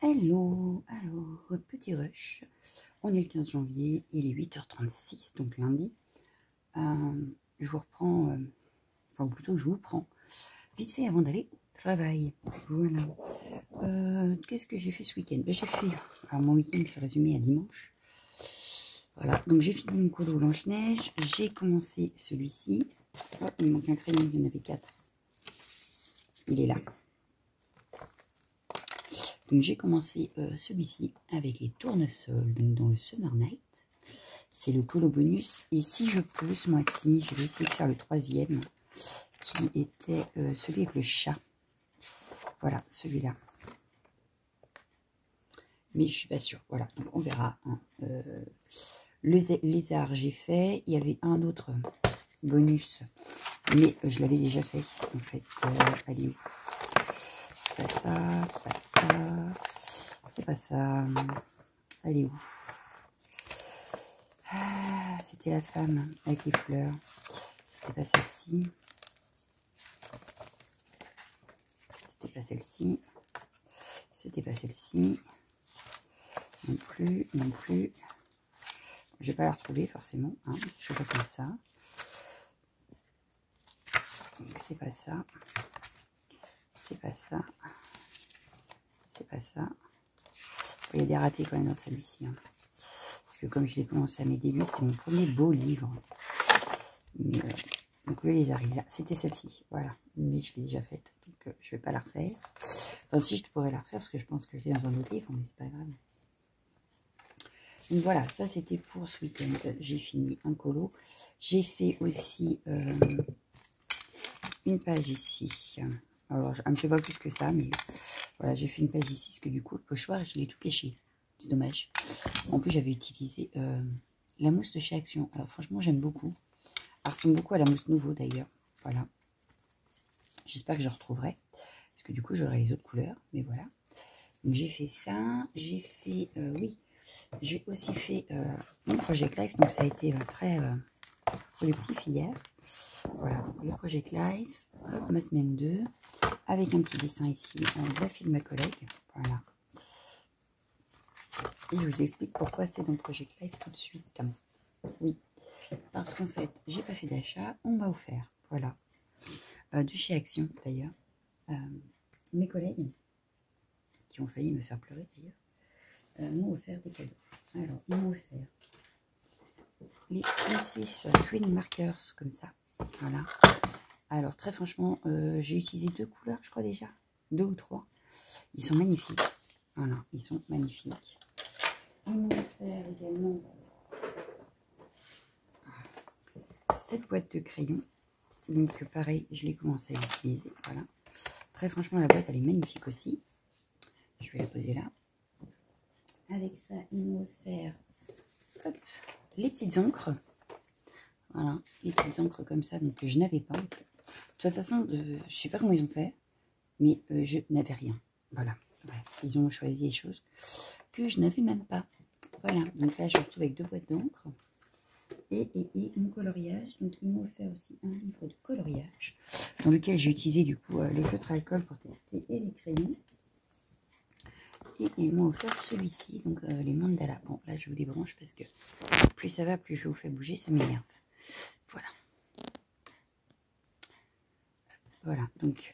Hello, alors petit rush, on est le 15 janvier, il est 8h36, donc lundi. Je vous reprends, enfin plutôt je vous prends vite fait avant d'aller au travail. Voilà. Qu'est-ce que j'ai fait ce week-end? J'ai fait, alors mon week-end se résumait à dimanche. Voilà, donc j'ai fini mon colo Blanche-Neige, j'ai commencé celui-ci. Oh, il me manque un crayon, il y en avait 4. Il est là. Donc j'ai commencé celui-ci avec les tournesols dans le Summer Night. C'est le colo bonus. Et si je peux, ce mois-ci, je vais essayer de faire le 3e, qui était celui avec le chat. Voilà, celui-là. Mais je suis pas sûre. Voilà, donc on verra. Hein. Le lézard, j'ai fait. Il y avait un autre bonus, mais je l'avais déjà fait. En fait, allez où? C'est pas ça, c'est pas ça. C'est pas ça. Allez où? Ah, c'était la femme avec les fleurs. C'était pas celle-ci. C'était pas celle-ci. C'était pas celle-ci. Non plus, non plus. Je vais pas la retrouver forcément. Hein, c'est toujours comme ça. C'est pas ça. C'est pas ça. C'est pas ça. Il y a des ratés quand même dans celui-ci. Hein. Parce que comme je l'ai commencé à mes débuts, c'était mon premier beau livre. Mais, donc le lézard, c'était celle-ci. Voilà. Mais je l'ai déjà faite. Donc je vais pas la refaire. Enfin si, je pourrais la refaire parce que je pense que je l'ai dans un autre livre. Mais c'est pas grave. Donc voilà, ça c'était pour ce week-end. J'ai fini un colo. J'ai fait aussi une page ici. Alors, un peu pas plus que ça, mais voilà, j'ai fait une page ici, parce que du coup, le pochoir, je l'ai tout caché. C'est dommage. En plus, j'avais utilisé la mousse de chez Action. Alors, franchement, j'aime beaucoup. Elle ressemble beaucoup à la mousse Nouveau, d'ailleurs. Voilà. J'espère que je retrouverai, parce que du coup, j'aurai les autres couleurs. Mais voilà. Donc, j'ai fait ça. J'ai fait, oui, j'ai aussi fait mon Project Life. Donc, ça a été très productif hier. Voilà, donc le Project Life, hop, ma semaine 2, avec un petit dessin ici de la fille de ma collègue. Voilà. Et je vous explique pourquoi c'est dans le Project Life tout de suite. Oui, parce qu'en fait, j'ai pas fait d'achat, on m'a offert. Voilà. De chez Action d'ailleurs. Mes collègues, qui ont failli me faire pleurer d'ailleurs, m'ont offert des cadeaux. Alors, ils m'ont offert les Princess Twin Markers, comme ça. Voilà. Alors, très franchement, j'ai utilisé 2 couleurs, je crois déjà. 2 ou 3. Ils sont magnifiques. Voilà, ils sont magnifiques. Ils m'ont offert également cette boîte de crayons. Donc, pareil, je l'ai commencé à utiliser. Voilà. Très franchement, la boîte, elle est magnifique aussi. Je vais la poser là. Avec ça, ils m'ont offert hop, les petites encres. Voilà, les petites encres comme ça, donc que je n'avais pas. De toute façon, je sais pas comment ils ont fait, mais je n'avais rien. Voilà, bref, ils ont choisi des choses que je n'avais même pas. Voilà, donc là je me retrouve avec 2 boîtes d'encre et mon coloriage. Donc ils m'ont offert aussi un livre de coloriage dans lequel j'ai utilisé du coup les feutres à alcool pour tester et les crayons. Et ils m'ont offert celui-ci, donc les mandalas. Bon, là je vous les branche parce que plus ça va, plus je vous fais bouger, ça m'énerve. Voilà. Voilà, donc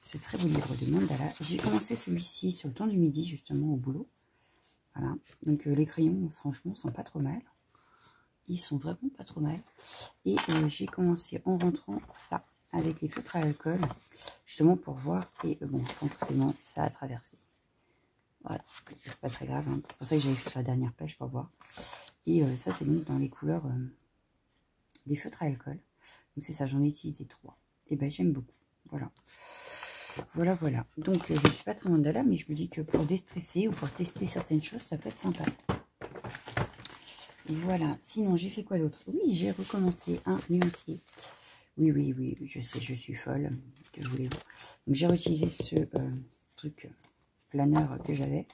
ce très beau livre de mandala. J'ai commencé celui-ci sur le temps du midi, justement, au boulot. Voilà, donc les crayons, franchement, sont pas trop mal. Ils sont vraiment pas trop mal. Et j'ai commencé en rentrant ça, avec les feutres à alcool, justement pour voir. Et bon, forcément, ça a traversé. Voilà, c'est pas très grave. Hein. C'est pour ça que j'avais fait sur la dernière page pour voir. Et ça, c'est donc dans les couleurs des feutres à alcool. Donc c'est ça, j'en ai utilisé 3. Et ben j'aime beaucoup. Voilà. Voilà, voilà. Donc je ne suis pas très mandala, mais je me dis que pour déstresser ou pour tester certaines choses, ça peut être sympa. Voilà. Sinon, j'ai fait quoi d'autre? Oui, j'ai recommencé un nuancier. Oui, oui, oui, je sais, je suis folle. Que voulez-vous? Donc j'ai réutilisé ce truc planeur que j'avais.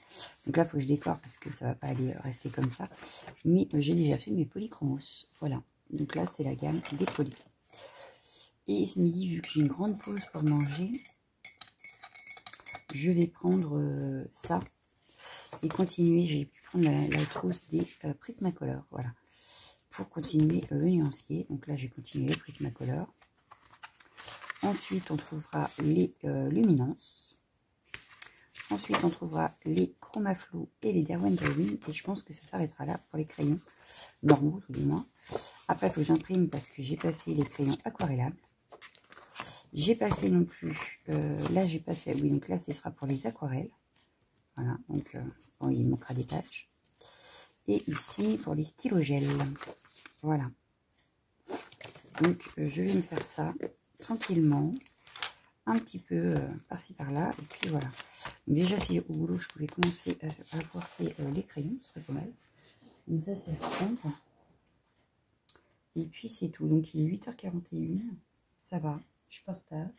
Donc là, il faut que je décore parce que ça va pas aller rester comme ça. Mais j'ai déjà fait mes polychromos. Voilà. Donc là, c'est la gamme des poly. Et ce midi, vu que j'ai une grande pause pour manger, je vais prendre ça et continuer. J'ai pu prendre la trousse des Prismacolor, voilà, pour continuer le nuancier. Donc là, j'ai continué les Prismacolor. Ensuite, on trouvera les luminances. Ensuite, on trouvera les chromaflou et les Derwent Drawing. Et je pense que ça s'arrêtera là pour les crayons normaux, tout du moins. Après, il faut que j'imprime parce que j'ai pas fait les crayons aquarellables. J'ai pas fait non plus. Là, j'ai pas fait. Oui, donc là, ce sera pour les aquarelles. Voilà. Donc, bon, il manquera des pages. Et ici, pour les stylogels. Voilà. Donc, je vais me faire ça tranquillement. Un petit peu par-ci par-là. Et puis voilà. Donc, déjà, si au boulot, je pouvais commencer à avoir fait les crayons, ce serait pas mal. Donc, ça, c'est à prendre. Et puis, c'est tout. Donc, il est 8h41. Ça va. Je suis pas en retard.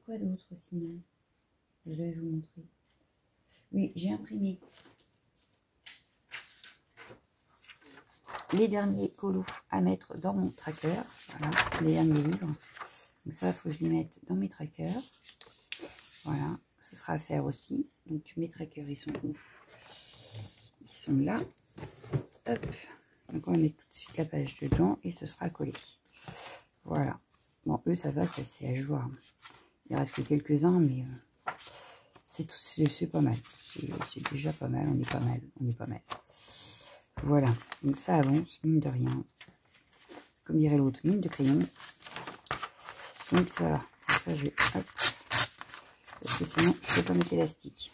Quoi d'autre sinon? Je vais vous montrer. Oui, j'ai imprimé les derniers colos à mettre dans mon tracker. Voilà, les derniers livres. Donc ça, il faut que je les mette dans mes trackers. Voilà, ce sera à faire aussi. Donc mes trackers, ils sont où? Ils sont là. Hop. Donc on va mettre tout de suite la page dedans et ce sera collé. Voilà. Bon, eux, ça va, c'est à jour. Il reste que quelques-uns, mais c'est pas mal. C'est déjà pas mal, on est pas mal. On est pas mal. Voilà, donc ça avance, mine de rien. Comme dirait l'autre, mine de crayon. Donc ça va. Donc ça, je vais... Hop. Parce que sinon, je ne peux pas mettre l'élastique.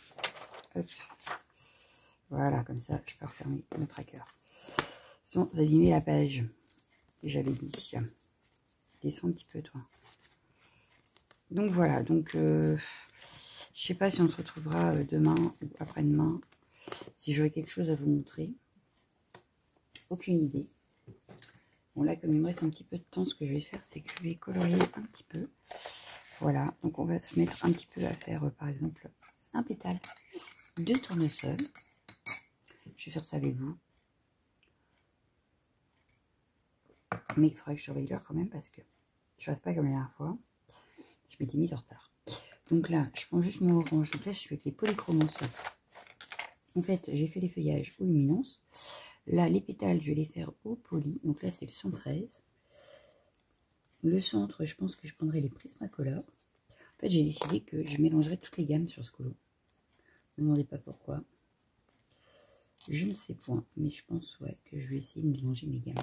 Hop. Voilà, comme ça, je peux refermer mon tracker. Sans abîmer la page. Que j'avais dit. Descends un petit peu, toi. Donc voilà, donc... je sais pas si on se retrouvera demain ou après-demain. Si j'aurai quelque chose à vous montrer. Aucune idée. Bon là, comme il me reste un petit peu de temps, ce que je vais faire, c'est que je vais colorier un petit peu. Voilà, donc on va se mettre un petit peu à faire, par exemple, un pétale de tournesol. Je vais faire ça avec vous. Mais il faudrait que je surveille l'heure quand même, parce que je ne fasse pas comme la dernière fois. Je m'étais mise en retard. Donc là, je prends juste mon orange. Donc là, je suis avec les polychromos. En fait, j'ai fait les feuillages aux luminances. Là, les pétales, je vais les faire au poly. Donc là, c'est le 113. Le centre, je pense que je prendrai les Prismacolor. En fait, j'ai décidé que je mélangerais toutes les gammes sur ce colo. Ne me demandez pas pourquoi. Je ne sais point, mais je pense ouais, que je vais essayer de mélanger mes gammes.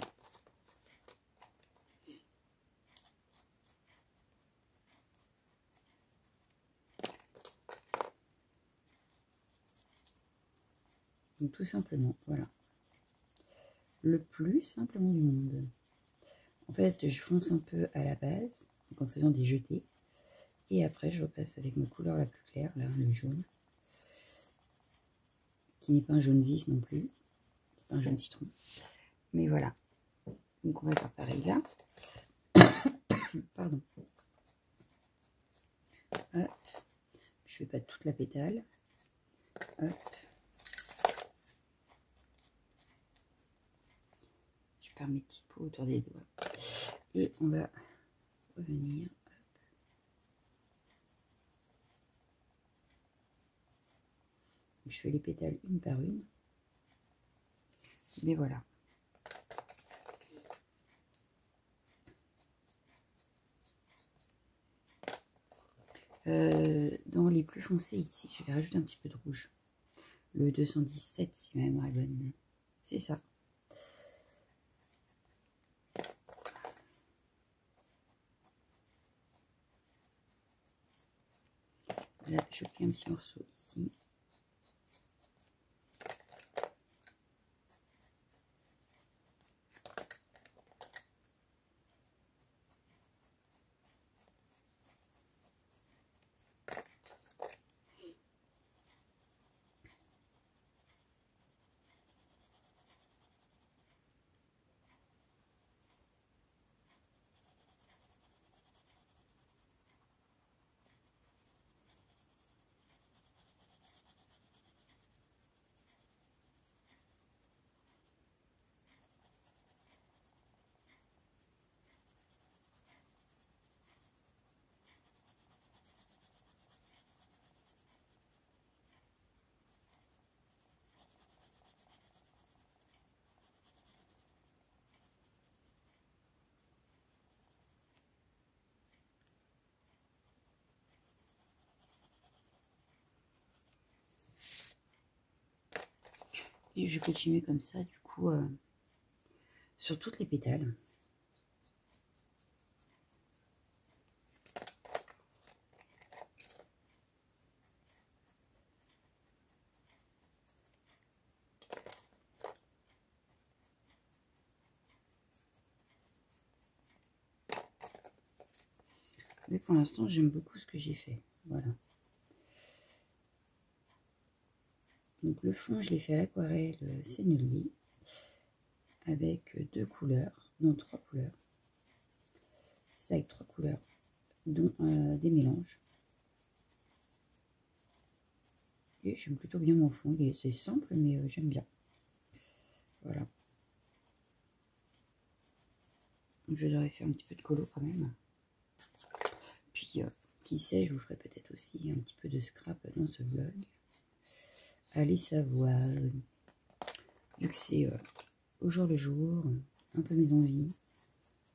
Donc tout simplement, voilà. Le plus simplement du monde. En fait, je fonce un peu à la base, donc en faisant des jetés. Et après, je repasse avec ma couleur la plus claire, là, le jaune. Qui n'est pas un jaune vif non plus. C'est pas un jaune citron. Mais voilà. Donc on va faire pareil là. Pardon. Hop. Je fais pas toute la pétale. Hop. Je perds mes petites peaux autour des doigts. Et on va revenir. Hop. Je fais les pétales une par une. Mais voilà. Dans les plus foncés ici, je vais rajouter un petit peu de rouge. Le 217, si ma mémoire est bonne. C'est ça. Là, je fais un petit morceau ici. Et je vais continuer comme ça, du coup, sur toutes les pétales. Mais pour l'instant, j'aime beaucoup ce que j'ai fait. Voilà. Donc le fond, je l'ai fait à l'aquarelle Sennelier avec 2 couleurs, non 3 couleurs. C'est avec 3 couleurs, dont des mélanges. Et j'aime plutôt bien mon fond. C'est simple, mais j'aime bien. Voilà. Je devrais faire un petit peu de colo quand même. Puis, qui sait, je vous ferai peut-être aussi un petit peu de scrap dans ce vlog. Allez savoir. Vu que c'est au jour le jour, un peu mes envies.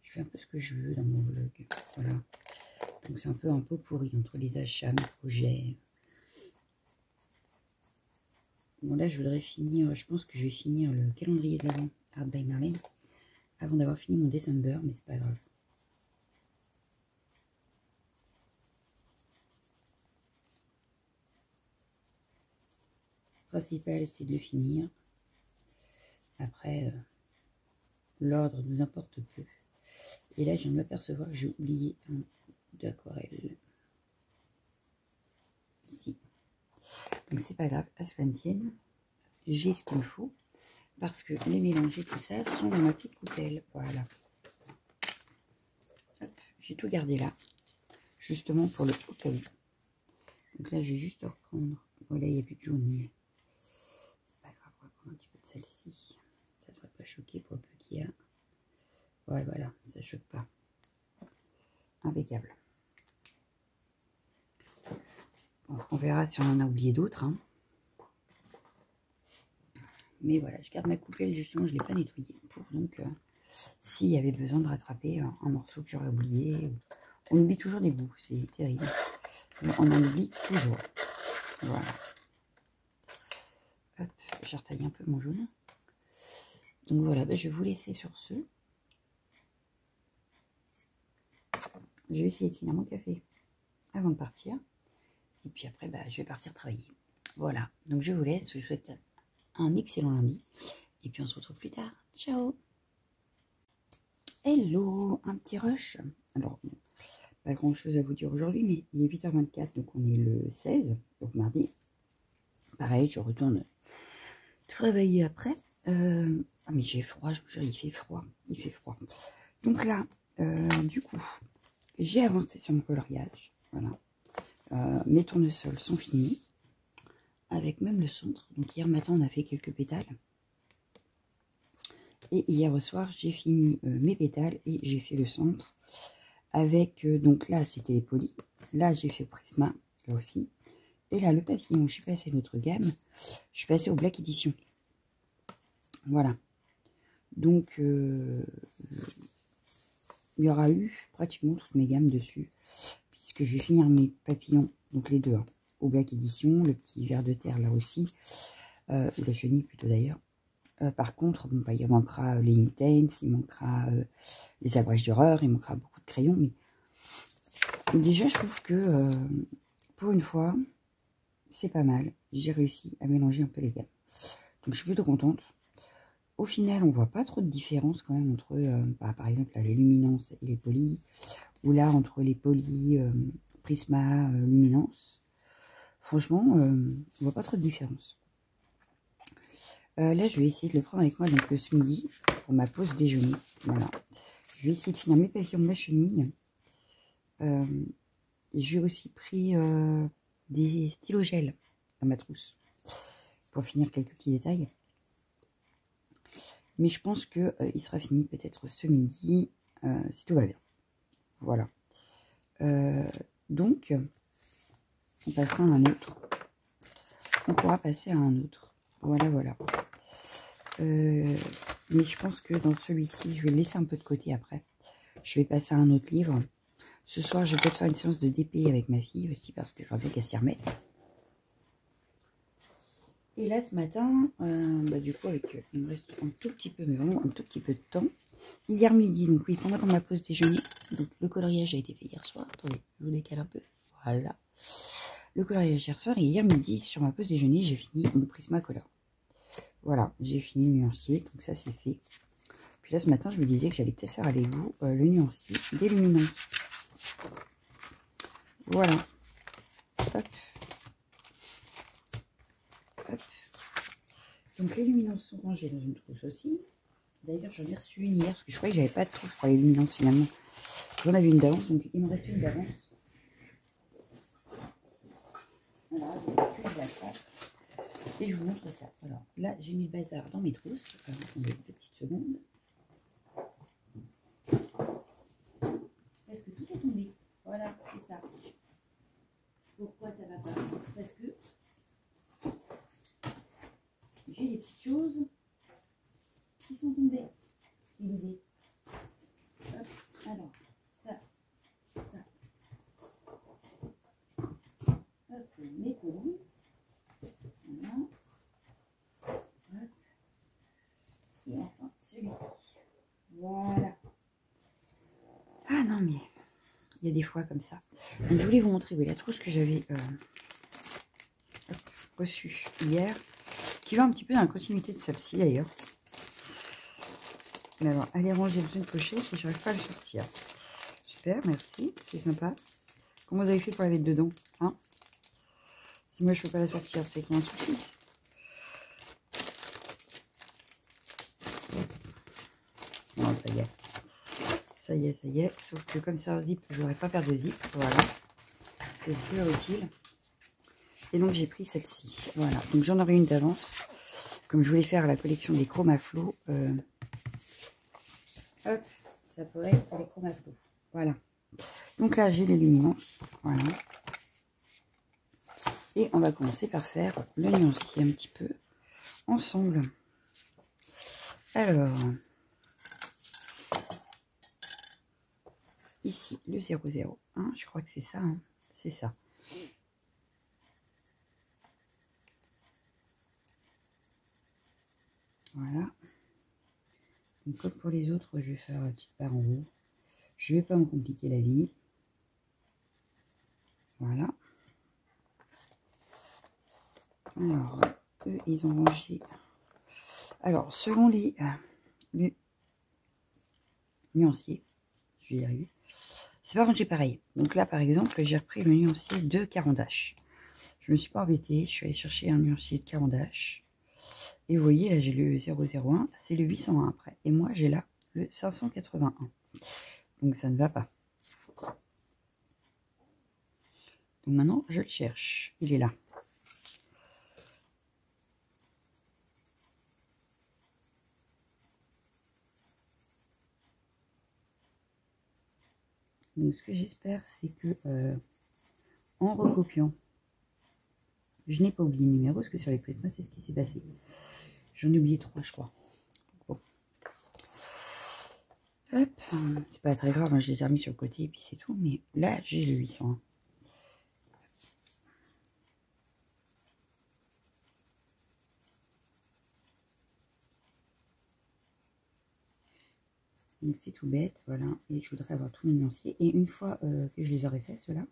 Je fais un peu ce que je veux dans mon vlog. Voilà. Donc c'est un peu pourri entre les achats, mes projets. Bon là, je voudrais finir, je pense que je vais finir le calendrier de l'Avent Art by Marlène avant d'avoir fini mon December, mais c'est pas grave. Le principal, c'est de le finir. Après, l'ordre nous importe peu. Et là, je viens de m'apercevoir que j'ai oublié un d'aquarelle. Ici. Donc c'est pas grave, à cela ne tienne. J'ai ce qu'il me faut. Parce que les mélanges et tout ça sont dans ma petite coupelle. Voilà. J'ai tout gardé là. Justement pour le au cas où. Donc là, je vais juste reprendre. Voilà, il n'y a plus de jaune. C'est pas grave, on va prendre un petit peu de celle-ci. Ça ne devrait pas choquer pour le peu qu'il y a. Ouais, voilà, ça ne choque pas. Impeccable. Bon, on verra si on en a oublié d'autres. Hein. Mais voilà, je garde ma coupelle, justement, je ne l'ai pas nettoyée. Pour donc, s'il y avait besoin de rattraper un morceau que j'aurais oublié. On oublie toujours des bouts, c'est terrible. Mais on en oublie toujours. Voilà. Hop, j'ai retaillé un peu mon jaune. Donc voilà, ben, je vais vous laisser sur ce. Je vais essayer de finir mon café avant de partir. Et puis après, bah, je vais partir travailler. Voilà, donc je vous laisse. Je vous souhaite un excellent lundi. Et puis on se retrouve plus tard. Ciao. Hello, un petit rush. Alors, pas grand chose à vous dire aujourd'hui, mais il est 8h24, donc on est le 16, donc mardi. Pareil, je retourne travailler après. Ah mais j'ai froid, je vous jure, il fait froid. Il fait froid. Donc là, du coup, j'ai avancé sur mon coloriage. Voilà. Mes tournesols sont finis. Avec même le centre. Donc hier matin, on a fait quelques pétales. Et hier au soir, j'ai fini mes pétales et j'ai fait le centre. Avec, donc là, c'était les polis. Là, j'ai fait Prisma, là aussi. Et là, le papillon, je suis passée à une autre gamme. Je suis passée au Black Edition. Voilà. Donc, il y aura eu pratiquement toutes mes gammes dessus. Puisque je vais finir mes papillons, donc les deux, hein, au Black Edition. Le petit ver de terre, là aussi. Ou la chenille, plutôt d'ailleurs. Par contre, bon, bah, il manquera les Intense, il manquera les abrèges d'horreur, il manquera beaucoup de crayons. Mais déjà, je trouve que pour une fois, c'est pas mal. J'ai réussi à mélanger un peu les gammes. Donc, je suis plutôt contente. Au final, on voit pas trop de différence quand même entre, bah, par exemple, là, les luminances et les polis. Ou là, entre les polis, Prisma, luminance. Franchement, on voit pas trop de différence. Là, je vais essayer de le prendre avec moi donc, ce midi pour ma pause déjeuner. Voilà. Je vais essayer de finir mes papillons de ma chenille. J'ai aussi pris des stylos gel dans ma trousse pour finir quelques petits détails. Mais je pense que il sera fini peut-être ce midi si tout va bien. Voilà. Donc, on passera à un autre. On pourra passer à un autre. Voilà, voilà. Mais je pense que dans celui-ci, je vais le laisser un peu de côté après. Je vais passer à un autre livre. Ce soir, je vais peut-être faire une séance de DP avec ma fille aussi, parce que j'aurais bien qu'elle s'y remette. Et là, ce matin, du coup, il me reste un tout petit peu, mais vraiment un tout petit peu de temps. Hier midi, donc oui, pendant ma pause déjeuner, donc le coloriage a été fait hier soir. Attendez, je vous décale un peu. Voilà. Le coloriage hier soir, et hier midi, sur ma pause déjeuner, j'ai fini mon Prismacolor. Voilà, j'ai fini le nuancier, donc ça c'est fait. Puis là, ce matin, je me disais que j'allais peut-être faire avec vous le nuancier des luminances. Voilà. Hop. Hop. Donc les luminances sont rangées dans une trousse aussi. D'ailleurs, j'en ai reçu une hier, parce que je croyais que j'avais pas de trousse pour les luminances finalement. J'en avais une d'avance, donc il me reste une d'avance. Voilà, donc je la passe. Et je vous montre ça. Alors là, j'ai mis le bazar dans mes trousses. Alors, attendez 2 petites secondes. Parce que tout est tombé. Voilà, c'est ça. Pourquoi ça va pas? Parce que j'ai des petites choses qui sont tombées. Lisez. Hop, alors, ça. Hop, mes colis. Voilà. Hop. Et enfin, celui-ci. Voilà. Ah non, mais il y a des fois comme ça. Donc, je voulais vous montrer la trousse que j'avais reçue hier, qui va un petit peu dans la continuité de celle-ci d'ailleurs. Mais alors, elle est rangée dans une pochette et je n'arrive pas à la sortir. Super, merci, c'est sympa. Comment vous avez fait pour la mettre dedans, hein? Si moi je ne peux pas la sortir, c'est qu'il y a un souci. Non, ça y est. Ça y est, ça y est. Sauf que comme ça, un zip, je n'aurais pas faire de zip. Voilà. C'est super utile. Et donc, j'ai pris celle-ci. Voilà. Donc, j'en aurai une d'avance. Comme je voulais faire la collection des chromaflots. Hop, ça pourrait être les chromaflots. Voilà. Donc là, j'ai les luminances. Voilà. Et on va commencer par faire le nuancier un petit peu ensemble. Alors, ici, le 001, je crois que c'est ça, hein, c'est ça. Voilà. Donc, comme pour les autres, je vais faire une petite barre en haut. Je ne vais pas me compliquer la vie. Voilà. Alors, eux, ils ont rangé. Alors, selon les nuanciers, je vais y arriver. C'est pas rangé pareil. Donc là, par exemple, j'ai repris le nuancier de Caran d'Ache. Je me suis pas embêtée. Je suis allée chercher un nuancier de Caran d'Ache. Et vous voyez, là, j'ai le 001. C'est le 801 après. Et moi, j'ai là le 581. Donc, ça ne va pas. Donc, maintenant, je le cherche. Il est là. Donc, ce que j'espère, c'est que en recopiant, je n'ai pas oublié le numéro, parce que sur les Prisma, c'est ce qui s'est passé. J'en ai oublié 3, je crois. Bon. Hop, c'est pas très grave, hein, je les ai remis sur le côté et puis c'est tout. Mais là, j'ai le 801. Donc c'est tout bête, voilà. Et je voudrais avoir tous mes nuanciers. Et une fois que je les aurai fait, ceux-là,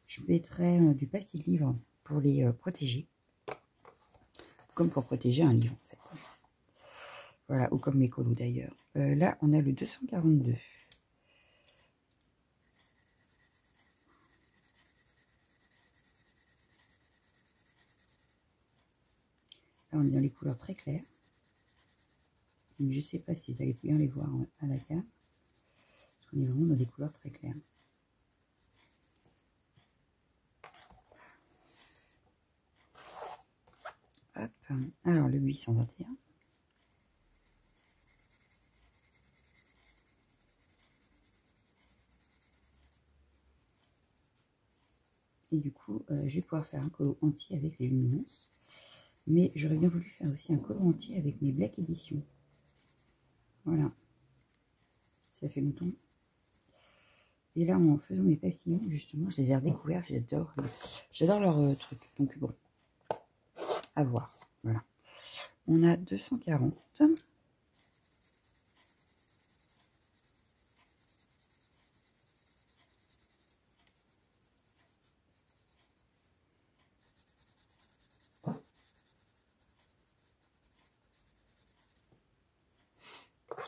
je mettrai du papier de livre pour les protéger. Comme pour protéger un livre, en fait. Voilà, ou comme mes colos d'ailleurs. Là, on a le 242. Là, on est dans les couleurs très claires. Donc, je ne sais pas si vous allez bien les voir à la carte. Parce qu'on est vraiment dans des couleurs très claires. Hop. Alors, le 821. Et du coup, je vais pouvoir faire un colo entier avec les luminances. Mais j'aurais bien voulu faire aussi un colo entier avec mes Black Edition. Voilà. Ça fait longtemps. Et là, en faisant mes papillons, justement, je les ai redécouverts. J'adore leur truc. Donc bon. à voir. Voilà. On a 240.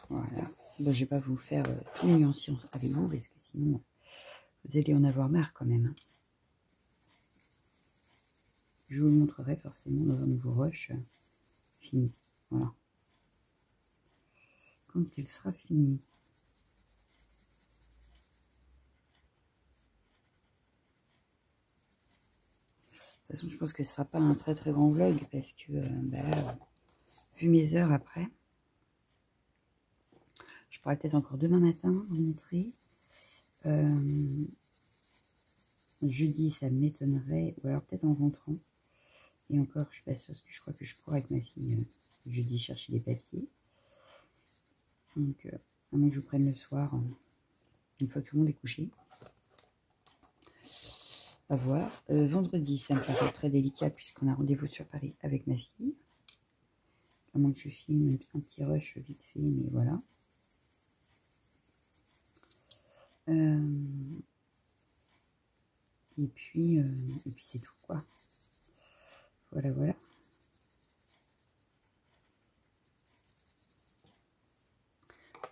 Voilà. Ben, je vais pas vous faire tout nuancier avec vous parce que sinon vous allez en avoir marre quand même. Je vous le montrerai forcément dans un nouveau rush fini. Voilà. Quand il sera fini. De toute façon, je pense que ce sera pas un très très grand vlog parce que bah là, vu mes heures après, je pourrais peut-être encore demain matin vous montrer. Jeudi, ça m'étonnerait, ou alors peut-être en rentrant. Et encore, je suis pas sûre parce que je crois que je cours avec ma fille jeudi chercher des papiers. Donc, à moins que je vous prenne le soir, une fois que tout le monde est couché. À voir. Vendredi, ça me paraît très délicat puisqu'on a rendez-vous sur Paris avec ma fille. À moins que je filme un petit rush vite fait, mais voilà. Et puis c'est tout, quoi. Voilà, voilà.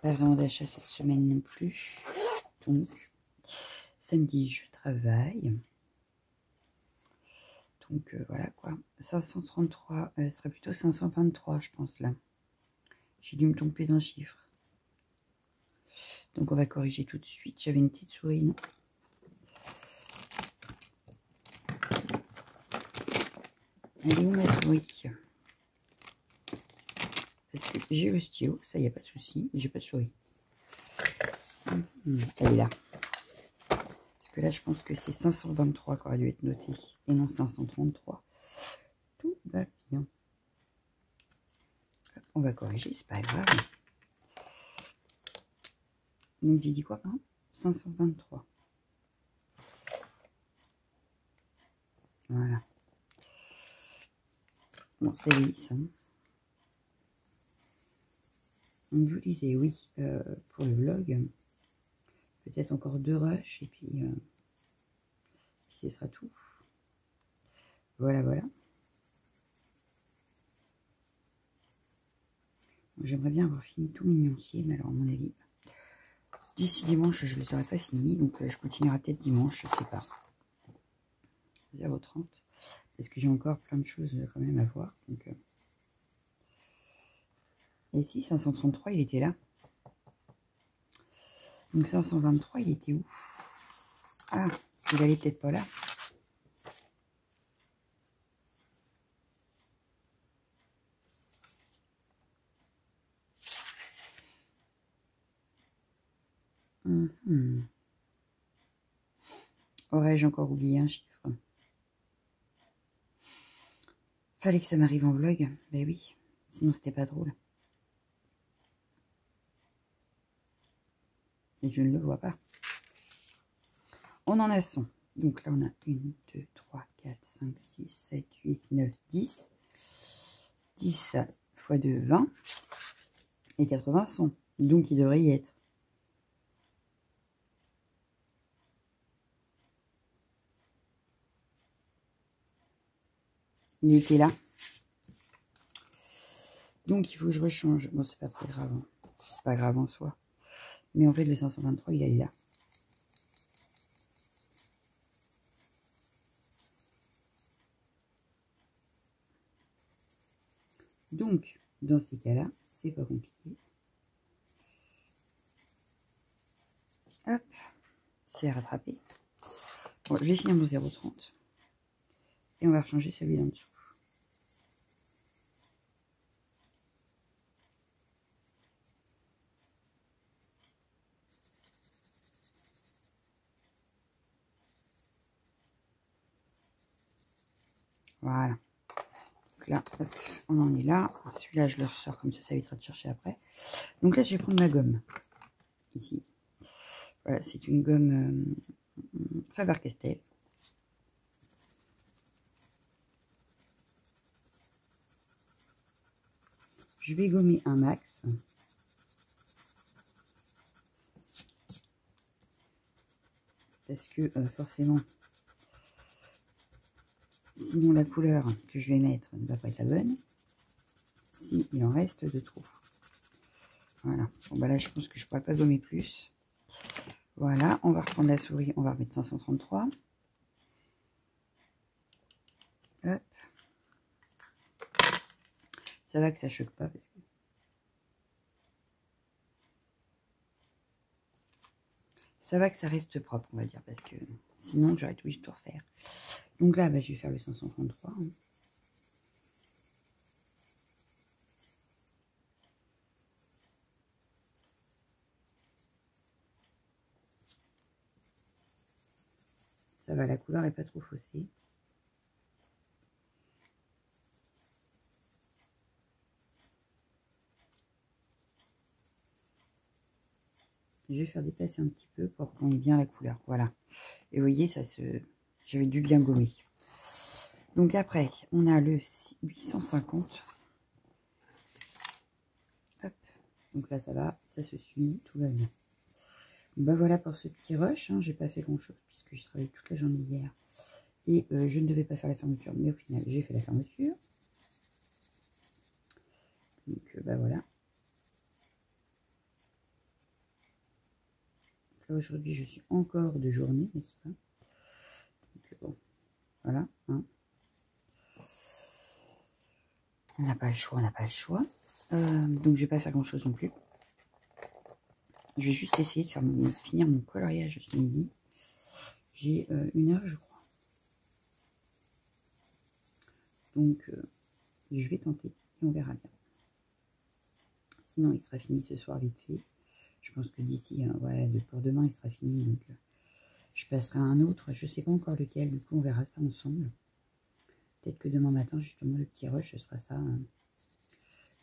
Pas vraiment d'achat cette semaine non plus. Donc, samedi, je travaille. Donc, voilà, quoi. 533, ce serait plutôt 523, je pense, là. J'ai dû me tromper d'un chiffre. Donc, on va corriger tout de suite. J'avais une petite souris, non? Elle est où ma souris? Parce que j'ai le stylo, ça, il n'y a pas de souci. J'ai pas de souris. Elle est là. Parce que là, je pense que c'est 523 qui aurait dû être noté. Et non 533. Tout va bien. Hop, on va corriger, c'est pas grave. Donc, j'ai dit quoi, hein? 523. Voilà. Bon, c'est lisse. Hein. Donc, je vous disais, oui, pour le vlog, peut-être encore 2 rushs, et puis ce sera tout. Voilà, voilà. J'aimerais bien avoir fini tout mes nuanciers, mais alors, à mon avis, d'ici dimanche, je ne les aurai pas finis, donc je continuerai peut-être dimanche, je ne sais pas. 0,30. Parce que j'ai encore plein de choses quand même à voir. Donc, et si 533, il était là. Donc 523, il était où? Ah, il allait peut-être pas là. Aurais-je encore oublié un chiffre? Fallait que ça m'arrive en vlog. Ben oui, sinon c'était pas drôle. Et je ne le vois pas. On en a 100. Donc là, on a 1, 2, 3, 4, 5, 6, 7, 8, 9, 10. 10 fois 2, 20. Et 80, 100. Donc il devrait y être. Il était là. Donc il faut que je rechange. Bon, c'est pas très grave. Hein. C'est pas grave en soi. Mais en fait, le 523, il est là. Donc, dans ces cas-là, c'est pas compliqué. Hop, c'est rattrapé. Bon, je vais finir mon 0,30. Et on va rechanger celui d'en dessous. Voilà. Donc là, hop, on en est là. Celui-là, je le ressors comme ça évitera de chercher après. Donc là, je vais prendre ma gomme. Ici. Voilà, c'est une gomme Faber-Castell. Je vais gommer un max. Parce que forcément, sinon la couleur que je vais mettre ne va pas être la bonne. Si il en reste de trop. Voilà. Bon bah là je pense que je ne pourrais pas gommer plus. Voilà, on va reprendre la souris, on va remettre 533. Hop. Ça va que ça choque pas parce que ça va que ça reste propre, on va dire, parce que sinon j'aurais tout obligé de tout refaire. Donc là, bah, je vais faire le 533. Hein. Ça va, la couleur est pas trop faussée. Je vais faire déplacer un petit peu pour qu'on ait bien la couleur. Voilà. Et vous voyez, ça se... j'avais dû bien gommer. Donc après, on a le 850. Hop. Donc là, ça va, ça se suit, tout va bien. Bah voilà pour ce petit rush. Hein. J'ai pas fait grand chose puisque j'ai travaillé toute la journée hier. Et je ne devais pas faire la fermeture, mais au final, j'ai fait la fermeture. Donc bah voilà. Aujourd'hui, je suis encore de journée, n'est-ce pas? Donc, bon, voilà. Hein. On n'a pas le choix, on n'a pas le choix. Donc, je vais pas faire grand-chose non plus. Je vais juste essayer de finir mon coloriage ce midi. J'ai 1 heure, je crois. Donc, je vais tenter et on verra bien. Sinon, il sera fini ce soir vite fait. Je pense que d'ici, ouais, pour demain, il sera fini. Donc, je passerai à un autre. Je ne sais pas encore lequel. Du coup, on verra ça ensemble. Peut-être que demain matin, justement, le petit rush, ce sera ça.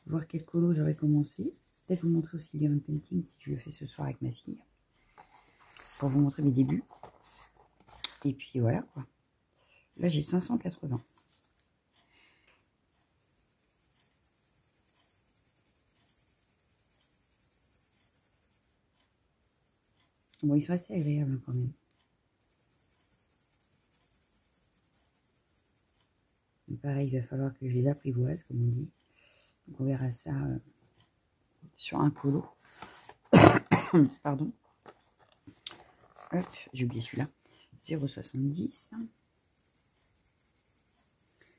Voir quel colo j'aurais commencé. Peut-être vous montrer aussi le painting si je le fais ce soir avec ma fille. Pour vous montrer mes débuts. Et puis voilà quoi. Là, j'ai 580. Bon, ils sont assez agréables quand même. Donc, pareil, il va falloir que je les apprivoise, comme on dit. Donc, on verra ça sur un colo. Pardon. Hop, j'ai oublié celui-là. 0,70.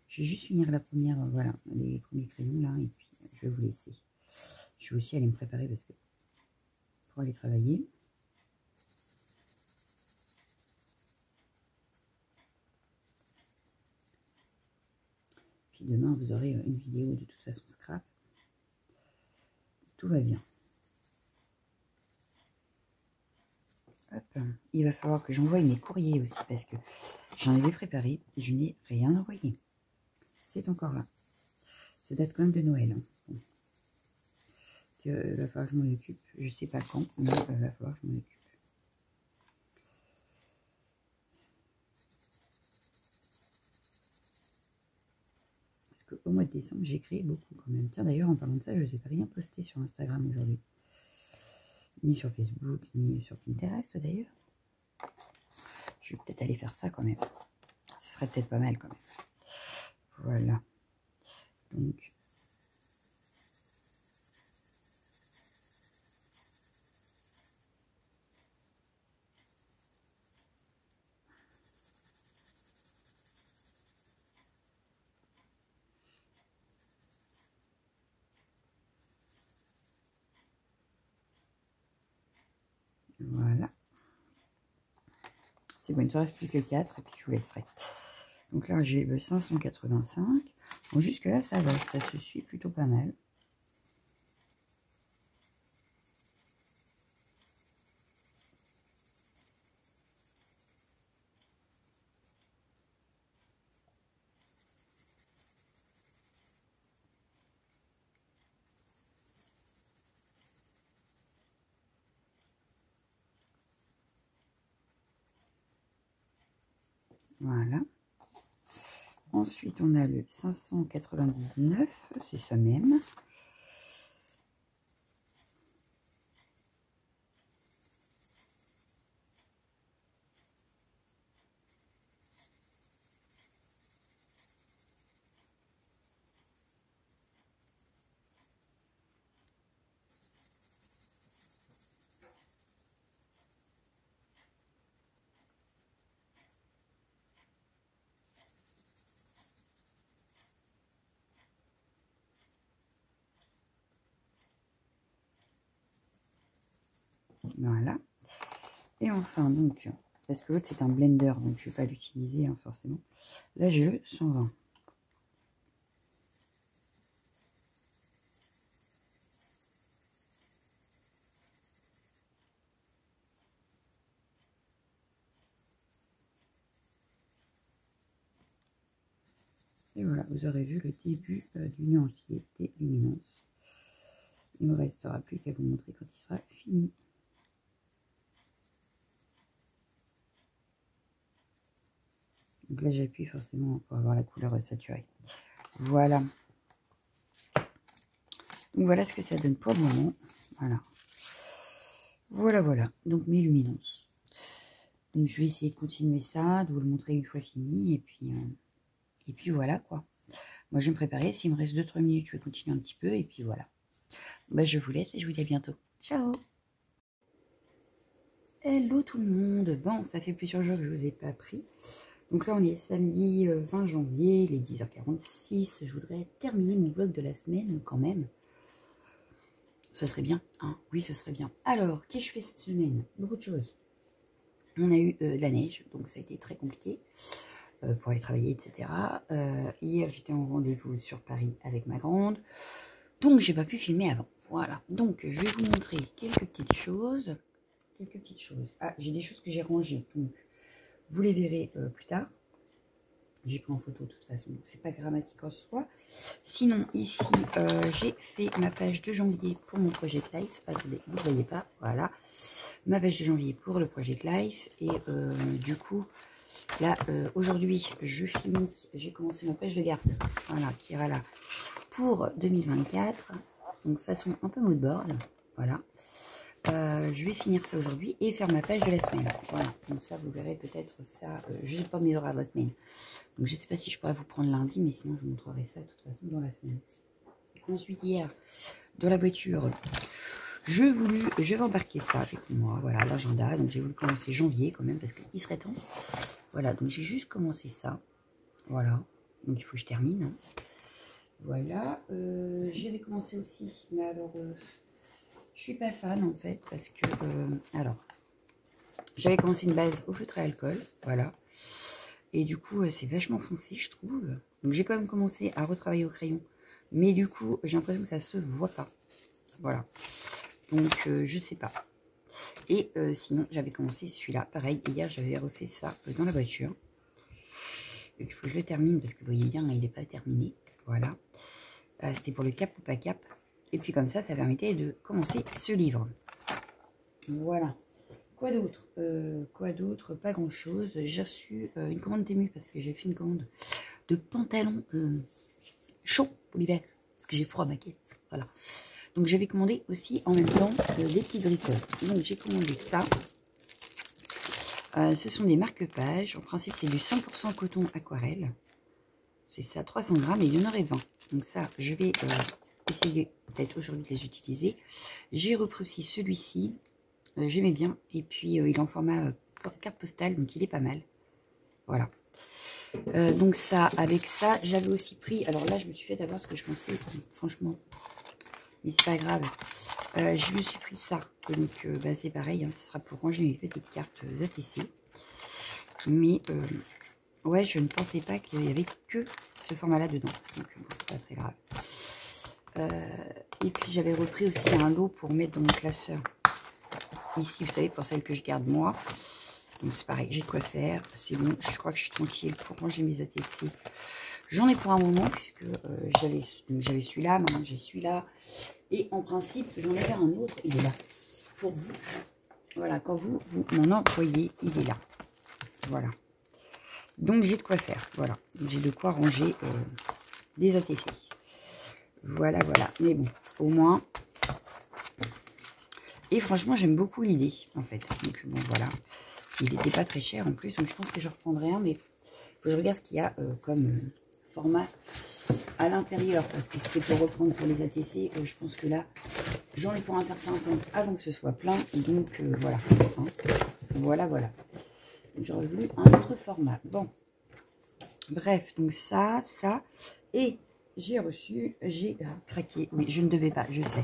Je vais juste finir la première, voilà, les premiers crayons là, et puis je vais vous laisser. Je vais aussi aller me préparer parce que pour aller travailler. Puis demain, vous aurez une vidéo de toute façon scrap. Tout va bien. Hop. Il va falloir que j'envoie mes courriers aussi parce que j'en avais préparé et je n'ai rien envoyé. C'est encore là. Ça date quand même de Noël. Hein. Bon. Il va falloir que je m'en occupe. Je ne sais pas quand, mais il va falloir que je m'en occupe. Parce qu'au mois de décembre, j'ai créé beaucoup quand même. Tiens, d'ailleurs, en parlant de ça, je ne sais pas rien posté sur Instagram aujourd'hui. Ni sur Facebook, ni sur Pinterest d'ailleurs. Je vais peut-être aller faire ça quand même. Ce serait peut-être pas mal quand même. Voilà. Donc, voilà. C'est bon, il ne se reste plus que 4 et puis je vous laisserai. Donc là, j'ai le 585. Bon, jusque là, ça va. Ça se suit plutôt pas mal. Voilà. Ensuite, on a le 599. C'est ça même. Voilà. Et enfin, donc, parce que l'autre c'est un blender, donc je ne vais pas l'utiliser hein, forcément. Là, j'ai le 120. Et voilà, vous aurez vu le début du nuancier des luminances. Il ne me restera plus qu'à vous montrer quand il sera fini. Donc là, j'appuie forcément pour avoir la couleur saturée. Voilà. Donc voilà ce que ça donne pour le moment. Voilà. Voilà, voilà. Donc mes luminances. Donc je vais essayer de continuer ça, de vous le montrer une fois fini. Et puis voilà quoi. Moi je vais me préparer. S'il me reste 2-3 minutes, je vais continuer un petit peu. Et puis voilà. Bah, je vous laisse et je vous dis à bientôt. Ciao! Hello tout le monde. Bon, ça fait plusieurs jours que je ne vous ai pas pris. Donc là, on est samedi 20 janvier, il est 10h46. Je voudrais terminer mon vlog de la semaine quand même. Ce serait bien, hein? Oui, ce serait bien. Alors, qu'est-ce que je fais cette semaine? Beaucoup de choses. On a eu de la neige, donc ça a été très compliqué pour aller travailler, etc. Hier, j'étais en rendez-vous sur Paris avec ma grande. Donc, j'ai pas pu filmer avant. Voilà. Donc, je vais vous montrer quelques petites choses. Ah, j'ai des choses que j'ai rangées. Donc, vous les verrez plus tard. J'ai pris en photo de toute façon, donc c'est pas dramatique en soi. Sinon, ici, j'ai fait ma page de janvier pour mon Project Life. Attendez, vous ne voyez pas, voilà. Ma page de janvier pour le Project Life. Et du coup, là, aujourd'hui, je finis. J'ai commencé ma page de garde, voilà, qui ira là pour 2024. Donc, façon un peu mood board, voilà. Je vais finir ça aujourd'hui et faire ma page de la semaine. Voilà, donc ça, vous verrez peut-être ça. Je n'ai pas mes horaires de la semaine. Donc, je ne sais pas si je pourrais vous prendre lundi, mais sinon, je vous montrerai ça de toute façon dans la semaine. Ensuite, hier, dans la voiture, je vais embarquer ça avec moi. Voilà, l'agenda. Donc, j'ai voulu commencer janvier quand même parce qu'il serait temps. Voilà, donc j'ai juste commencé ça. Voilà, donc il faut que je termine. Hein. Voilà, j'avais commencé aussi, mais alors... je suis pas fan en fait parce que alors j'avais commencé une base au feutre à alcool, voilà, et du coup c'est vachement foncé je trouve. Donc j'ai quand même commencé à retravailler au crayon, mais du coup j'ai l'impression que ça se voit pas, voilà. Donc je sais pas. Et sinon j'avais commencé celui-là, pareil. Hier j'avais refait ça dans la voiture. Il faut que je le termine parce que vous voyez bien il n'est pas terminé, voilà. C'était pour le cap ou pas cap. Et puis comme ça, ça permettait de commencer ce livre. Voilà. Quoi d'autre? Pas grand-chose. J'ai reçu une commande Temu parce que j'ai fait une commande de pantalons chauds pour l'hiver. Parce que j'ai froid à ma caisse. Voilà. Donc j'avais commandé aussi en même temps des petites bricoles. Donc j'ai commandé ça. Ce sont des marque-pages. En principe, c'est du 100% coton aquarelle. C'est ça, 300 grammes et il y en aurait 20. Donc ça, je vais... essayer peut-être aujourd'hui de les utiliser. J'ai repris aussi celui-ci, j'aimais bien, et puis il est en format carte postale, donc il est pas mal, voilà. Donc ça, avec ça, j'avais aussi pris, alors là je me suis fait avoir ce que je pensais, franchement, mais c'est pas grave, je me suis pris ça, donc bah, c'est pareil, hein, ce sera pour ranger mes petites cartes ATC, mais ouais, je ne pensais pas qu'il y avait que ce format là dedans, donc bon, c'est pas très grave. Et puis j'avais repris aussi un lot pour mettre dans mon classeur. Ici, vous savez, pour celle que je garde moi. Donc c'est pareil, j'ai de quoi faire. C'est bon, je crois que je suis tranquille pour ranger mes ATC. J'en ai pour un moment, puisque j'avais celui-là, maintenant j'ai celui-là. Et en principe, j'en avais un autre, il est là. Pour vous. Voilà, quand vous m'en envoyez, il est là. Voilà. Donc j'ai de quoi faire. Voilà. J'ai de quoi ranger des ATC. Voilà, voilà. Mais bon, au moins. Et franchement, j'aime beaucoup l'idée, en fait. Donc bon, voilà. Il n'était pas très cher en plus. Donc je pense que je reprendrai un. Mais il faut que je regarde ce qu'il y a comme format à l'intérieur. Parce que si c'est pour reprendre pour les ATC, je pense que là, j'en ai pour un certain temps avant que ce soit plein. Donc voilà. Hein. Voilà, voilà. J'aurais voulu un autre format. Bon. Bref, donc ça. Et j'ai reçu, j'ai craqué. Oui, je ne devais pas, je sais.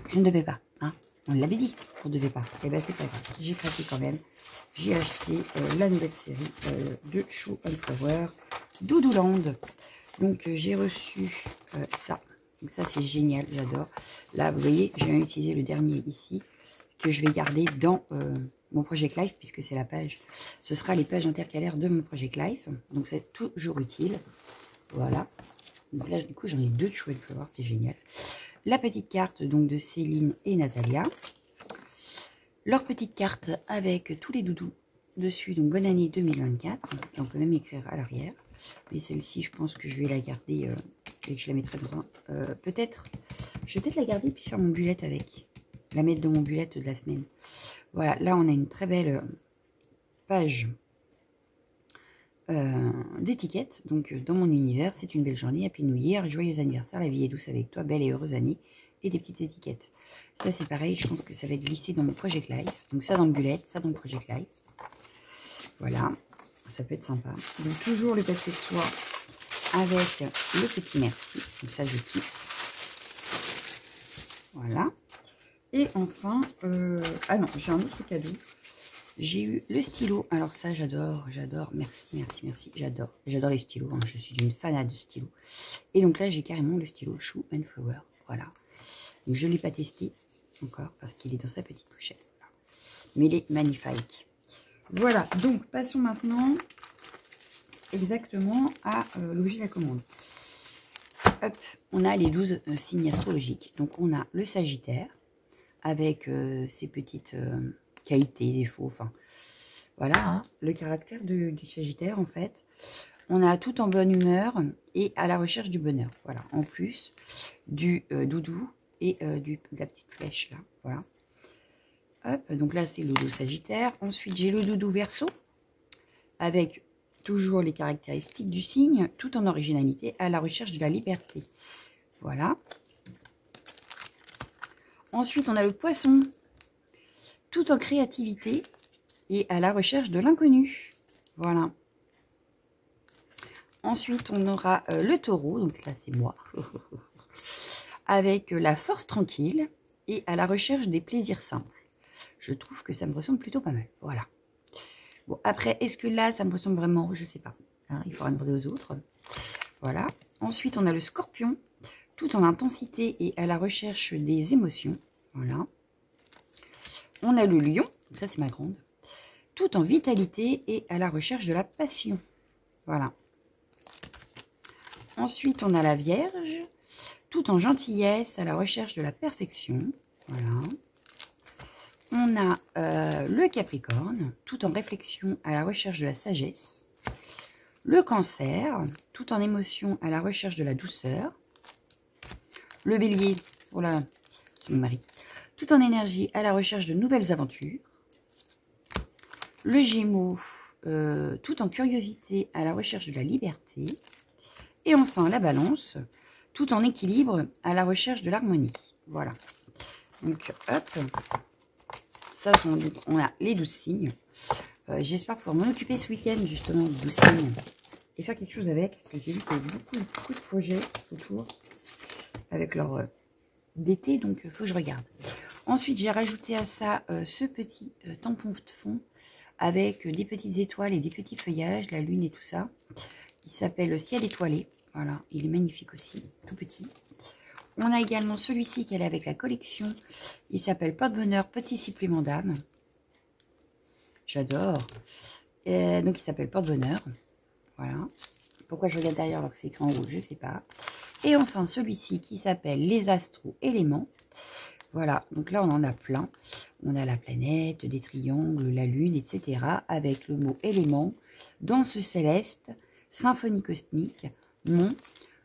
Je ne devais pas. Hein. On l'avait dit qu'on ne devait pas. Et ben c'est pas grave. J'ai craqué quand même. J'ai acheté la nouvelle série de Shoe and Flower, Doudouland. Donc j'ai reçu ça. Donc ça c'est génial, j'adore. Là vous voyez, j'ai utilisé le dernier ici que je vais garder dans mon Project Life puisque c'est la page. Ce sera les pages intercalaires de mon Project Life. Donc c'est toujours utile. Voilà. Donc là du coup j'en ai deux de Shoe and Flower, c'est génial. La petite carte donc de Céline et Natalia. Leur petite carte avec tous les doudous dessus. Donc bonne année 2024. Et on peut même écrire à l'arrière. Mais celle-ci, je pense que je vais la garder et que je la mettrai dans un... peut-être... Je vais peut-être la garder et puis faire mon bullet avec. La mettre dans mon bullet de la semaine. Voilà, là on a une très belle page d'étiquette. Donc dans mon univers, c'est une belle journée. Happy New Year, joyeux anniversaire, la vie est douce avec toi, belle et heureuse année. Et des petites étiquettes. Ça c'est pareil, je pense que ça va être glissé dans mon Project Life. Donc ça dans le bullet, ça dans le Project Life. Voilà, ça peut être sympa. Donc toujours le papier de soie avec le petit merci. Donc ça je kiffe. Voilà. Et enfin, ah non, j'ai un autre cadeau. J'ai eu le stylo. Alors ça j'adore, j'adore. Merci, merci, merci. J'adore. J'adore les stylos. Hein. Je suis une fanade de stylos. Et donc là j'ai carrément le stylo Shoe and Flower. Voilà. Donc je ne l'ai pas testé encore parce qu'il est dans sa petite pochette. Voilà. Mais il est magnifique. Voilà, donc passons maintenant exactement à l'objet de la commande. Hop, on a les 12 signes astrologiques. Donc on a le Sagittaire avec ses petites qualités, défauts, enfin voilà, hein, le caractère du Sagittaire en fait. On a tout en bonne humeur et à la recherche du bonheur. Voilà, en plus du doudou et de la petite flèche là, voilà. Hop, donc là c'est le doudou Sagittaire. Ensuite j'ai le doudou Verseau avec toujours les caractéristiques du signe, tout en originalité, à la recherche de la liberté. Voilà. Ensuite on a le Poisson, tout en créativité et à la recherche de l'inconnu. Voilà. Ensuite on aura le Taureau, donc là c'est moi, avec la force tranquille et à la recherche des plaisirs simples. Je trouve que ça me ressemble plutôt pas mal. Voilà. Bon, après, est-ce que là, ça me ressemble vraiment? Je sais pas. Hein, il faudra demander aux autres. Voilà. Ensuite, on a le Scorpion, tout en intensité et à la recherche des émotions. Voilà. On a le Lion, ça c'est ma grande, tout en vitalité et à la recherche de la passion. Voilà. Ensuite, on a la Vierge, tout en gentillesse, à la recherche de la perfection. Voilà. On a le Capricorne, tout en réflexion, à la recherche de la sagesse. Le Cancer, tout en émotion, à la recherche de la douceur. Le Bélier, oh là, c'est mon mari, tout en énergie, à la recherche de nouvelles aventures. Le Gémeaux, tout en curiosité, à la recherche de la liberté. Et enfin, la Balance, tout en équilibre, à la recherche de l'harmonie. Voilà. Donc, hop. Ça, on a les 12 signes. J'espère pouvoir m'en occuper ce week-end, justement, des 12 signes. Et faire quelque chose avec. Parce que j'ai vu qu'il y a beaucoup de projets autour. Avec leur d'été. Donc, il faut que je regarde. Ensuite, j'ai rajouté à ça ce petit tampon de fond. Avec des petites étoiles et des petits feuillages. La lune et tout ça. Il s'appelle Ciel étoilé. Voilà. Il est magnifique aussi. Tout petit. On a également celui-ci qui est avec la collection. Il s'appelle Porte-Bonheur, petit supplément d'âme. J'adore. Donc, il s'appelle Porte-Bonheur. Voilà. Pourquoi je regarde derrière alors que c'est écrit en haut, je ne sais pas. Et enfin, celui-ci qui s'appelle Les Astros Éléments. Voilà. Donc là, on en a plein. On a la planète, des triangles, la lune, etc. Avec le mot élément, danse céleste, symphonie cosmique, mont,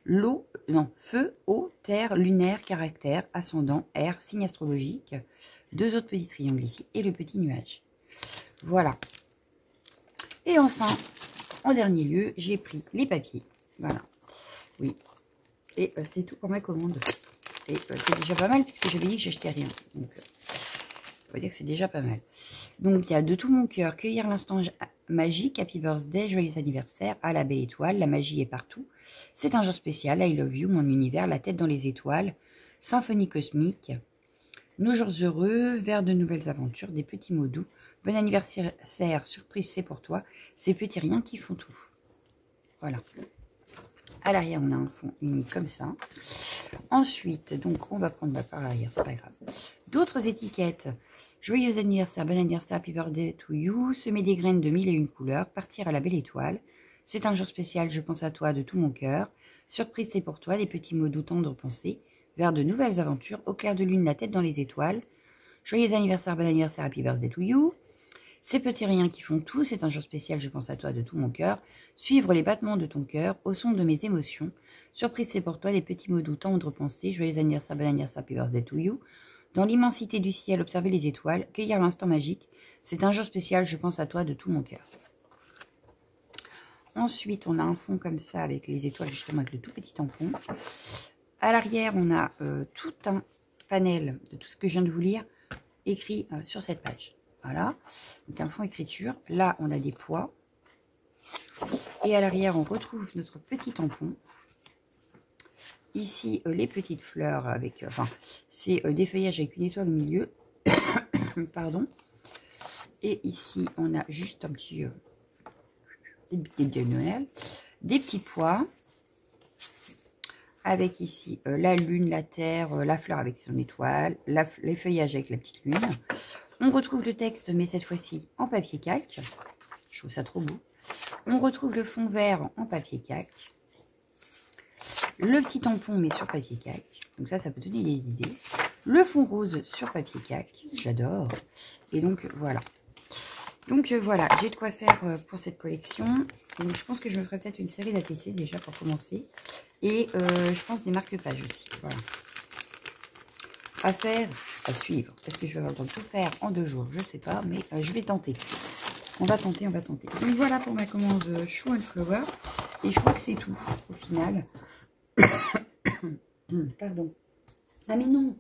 l'eau, non, feu, eau, terre, lunaire, caractère, ascendant, air, signe astrologique, deux autres petits triangles ici et le petit nuage. Voilà. Et enfin, en dernier lieu, j'ai pris les papiers. Voilà. Oui. Et c'est tout pour ma commande. Et c'est déjà pas mal puisque j'avais dit que j'achetais rien. Donc, on va dire que c'est déjà pas mal. Donc, il y a de tout mon cœur, cueillir l'instant magique, happy birthday, joyeux anniversaire, à la belle étoile, la magie est partout. C'est un jour spécial, I love you, mon univers, la tête dans les étoiles, symphonie cosmique, nos jours heureux, vers de nouvelles aventures, des petits mots doux. Bon anniversaire, surprise, c'est pour toi. Ces petits riens qui font tout. Voilà. À l'arrière, on a un fond uni comme ça. Ensuite, donc, on va prendre par l'arrière, c'est pas grave. D'autres étiquettes. Joyeux anniversaire, bon anniversaire, happy birthday to you. Semer des graines de 1001 couleurs. Partir à la belle étoile. C'est un jour spécial, je pense à toi de tout mon cœur. Surprise, c'est pour toi, des petits mots doux, tendres pensées. Vers de nouvelles aventures, au clair de lune, la tête dans les étoiles. Joyeux anniversaire, bon anniversaire, happy birthday to you. Ces petits riens qui font tout, c'est un jour spécial, je pense à toi de tout mon cœur. Suivre les battements de ton cœur, au son de mes émotions. Surprise, c'est pour toi, des petits mots doux, tendres pensées. Joyeux anniversaire, bon anniversaire, happy birthday to you. Dans l'immensité du ciel, observer les étoiles, cueillir l'instant magique. C'est un jour spécial, je pense à toi de tout mon cœur. Ensuite, on a un fond comme ça avec les étoiles, justement avec le tout petit tampon. À l'arrière, on a tout un panel de tout ce que je viens de vous lire écrit sur cette page. Voilà, donc un fond écriture. Là, on a des poids. Et à l'arrière, on retrouve notre petit tampon. Ici, les petites fleurs avec... Enfin, c'est des feuillages avec une étoile au milieu. Pardon. Et ici, on a juste un petit... des petits pois. Avec ici la lune, la terre, la fleur avec son étoile, les feuillages avec la petite lune. On retrouve le texte, mais cette fois-ci en papier calque. Je trouve ça trop beau. On retrouve le fond vert en papier calque. Le petit tampon, mais sur papier calque. Donc ça peut donner des idées. Le fond rose sur papier calque. J'adore. Et donc, voilà. Donc, voilà, j'ai de quoi faire pour cette collection. Donc, je pense que je me ferai peut-être une série d'ATC déjà pour commencer. Et je pense des marque-pages aussi. Voilà. À faire, à suivre. Est-ce que je vais avoir le temps de tout faire en 2 jours? Je ne sais pas, mais je vais tenter. On va tenter, on va tenter. Donc voilà pour ma commande Show and Flower. Et je crois que c'est tout au final. Pardon. Ah mais non,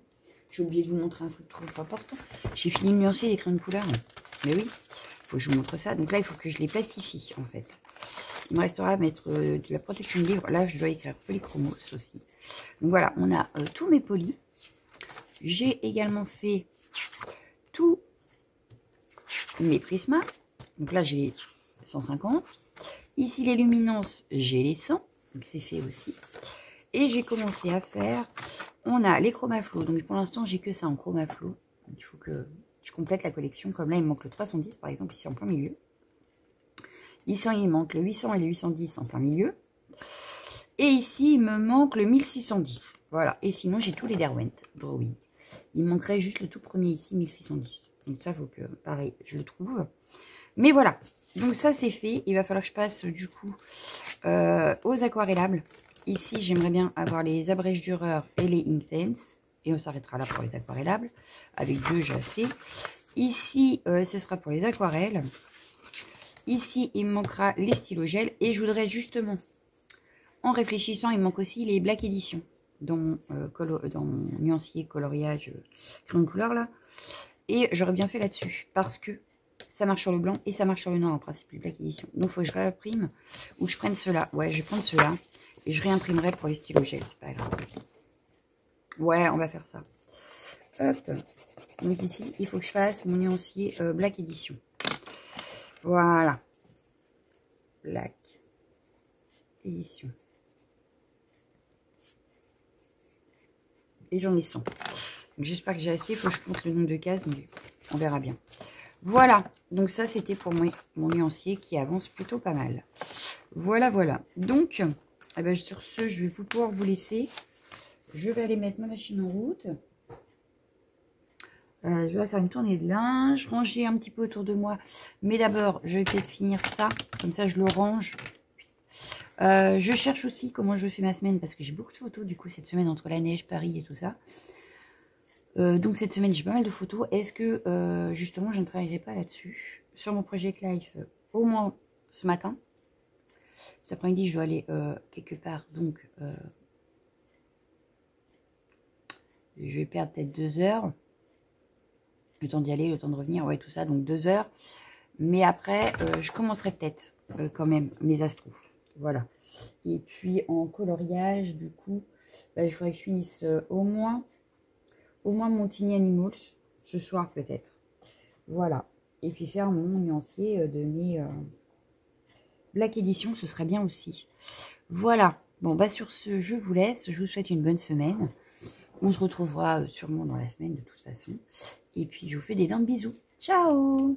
j'ai oublié de vous montrer un truc trop important. J'ai fini de nuancer les crayons de couleur. Mais oui, il faut que je vous montre ça. Donc là, il faut que je les plastifie en fait. Il me restera à mettre de la protection de livre. Là, je dois écrire polychromos aussi. Donc voilà, on a tous mes polis. J'ai également fait tous mes prismas. Donc là, j'ai les 150. Ici, les luminances, j'ai les 100. Donc c'est fait aussi. Et j'ai commencé à faire... On a les chromaflow. Donc pour l'instant, j'ai que ça en chromaflow. Donc il faut que je complète la collection. Comme là, il me manque le 310, par exemple, ici en plein milieu. Ici, il manque le 800 et le 810 en plein milieu. Et ici, il me manque le 1610. Voilà. Et sinon, j'ai tous les Derwent Drawing. Il me manquerait juste le tout premier ici, 1610. Donc ça, il faut que, pareil, je le trouve. Mais voilà. Donc ça, c'est fait. Il va falloir que je passe, du coup, aux aquarellables. Ici, j'aimerais bien avoir les abrèges Dürer et les Inktense. Et on s'arrêtera là pour les aquarellables. Avec 2, j'ai assez. Ici, ce sera pour les aquarelles. Ici, il me manquera les stylos gel. Et je voudrais justement, en réfléchissant, il me manque aussi les Black Edition. Dans mon nuancier coloriage crayon de couleur là. Et j'aurais bien fait là-dessus. Parce que ça marche sur le blanc et ça marche sur le noir en principe, les Black Edition. Donc, il faut que je réimprime ou que je prenne ceux-là. Ouais, je vais prendre ceux-là. Et je réimprimerai pour les stylos gel. C'est pas grave. Ouais, on va faire ça. Hop. Donc ici, il faut que je fasse mon nuancier Black Edition. Voilà. Black Edition. Et j'en ai 100. J'espère que j'ai assez. Il faut que je compte le nombre de cases, mais on verra bien. Voilà. Donc ça, c'était pour mon nuancier qui avance plutôt pas mal. Voilà, voilà. Donc, eh ben, sur ce, je vais pouvoir vous laisser. Je vais aller mettre ma machine en route. Je vais faire une tournée de linge, ranger un petit peu autour de moi. Mais d'abord, je vais peut-être finir ça. Comme ça, je le range. Je cherche aussi comment je fais ma semaine. Parce que j'ai beaucoup de photos, du coup, cette semaine, entre la neige, Paris et tout ça. Donc, cette semaine, j'ai pas mal de photos. Est-ce que, justement, je ne travaillerai pas là-dessus? Sur mon Project Life, au moins ce matin. Cet après-midi, je dois aller quelque part. Donc, je vais perdre peut-être 2 heures. Le temps d'y aller, le temps de revenir, ouais, tout ça, donc 2 heures. Mais après, je commencerai peut-être quand même mes astros. Voilà. Et puis en coloriage, du coup, il faudrait que je finisse au moins au moins mon Tiny Animals, ce soir peut-être. Voilà. Et puis faire mon nuancier de mes Black Edition, ce serait bien aussi. Voilà. Bon, bah sur ce, je vous laisse. Je vous souhaite une bonne semaine. On se retrouvera sûrement dans la semaine de toute façon. Et puis, je vous fais d'énormes bisous. Ciao!